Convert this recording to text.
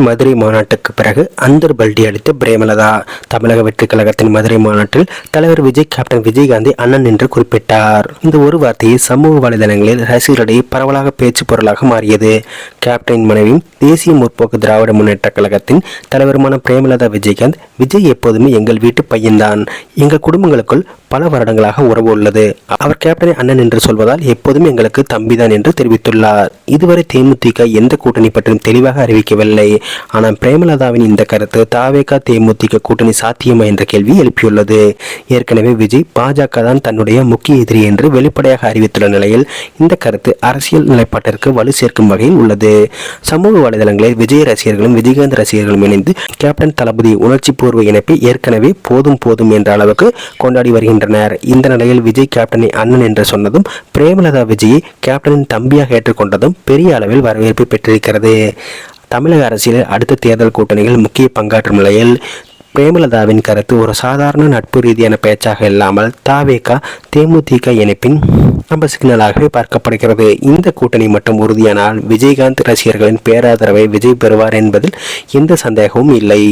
மதுரை மாநாட்டுக்கு பிறகு அந்தர் பல்டி அளித்த பிரேமலதா. தமிழக வெற்றி கழகத்தின் மதுரை மாநாட்டில் தலைவர் விஜய் கேப்டன் விஜயகாந்தை அண்ணன் என்று குறிப்பிட்டார். இந்த ஒரு வார்த்தையை சமூக வலைதளங்களில் ரசிகர்களிடையே பரவலாக பேச்சு பொருளாக மாறியது. கேப்டனின் மனைவியும் தேசிய முற்போக்கு திராவிட முன்னேற்ற கழகத்தின் தலைவருமான பிரேமலதா விஜயகாந்த், விஜய் எப்போதுமே எங்கள் வீட்டு பையன்தான். எங்கள் குடும்பங்களுக்குள் பல வருடங்களாக உறவு உள்ளது. அவர் கேப்டனை அண்ணன் என்று சொல்வதால் எப்போதும் எங்களுக்கு தம்பிதான் என்று தெரிவித்துள்ளார். இதுவரை தேமுதிக எந்த கூட்டணி பற்றியும் தெளிவாக அறிவிக்கவில்லை. ஆனால் பிரேமலதாவின் இந்த கருத்து தாவேகா தேமுதிக கூட்டணி சாத்தியமா என்ற கேள்வி எழுப்பியுள்ளது. ஏற்கனவே விஜய் பாஜக தான் தன்னுடைய முக்கிய எதிரி என்று வெளிப்படையாக அறிவித்துள்ள நிலையில் இந்த கருத்து அரசியல் நிலைப்பாட்டிற்கு வலு சேர்க்கும் வகையில் உள்ளது. சமூக வலைதளங்களில் விஜய் ரசிகர்களும் விஜயகாந்த் ரசிகர்களும் இணைந்து கேப்டன் தளபதி உணர்ச்சி பூர்வ இணைப்பை ஏற்கனவே போதும் போதும் என்ற அளவுக்கு கொண்டாடி வருகின்றனர். இந்த நிலையில் விஜய் கேப்டனை அண்ணன் என்று சொன்னதும் பிரேமலதா விஜயை கேப்டனின் தம்பியாக ஏற்றுக்கொண்டதும் பெரிய அளவில் வரவேற்பை பெற்றிருக்கிறது. தமிழக அரசியலில் அடுத்த தேர்தல் கூட்டணிகள் முக்கிய பங்காற்றும் நிலையில் பிரேமலதாவின் கருத்து ஒரு சாதாரண நட்பு ரீதியான பேச்சாக இல்லாமல் தாவேகா தேமுதிக இணைப்பின் சிக்னலாகவே பார்க்கப்படுகிறது. இந்த கூட்டணி மட்டும் உறுதியானால் விஜயகாந்த் ரசிகர்களின் பேராதரவை விஜய் பெறுவார் என்பதில் எந்த சந்தேகமும் இல்லை.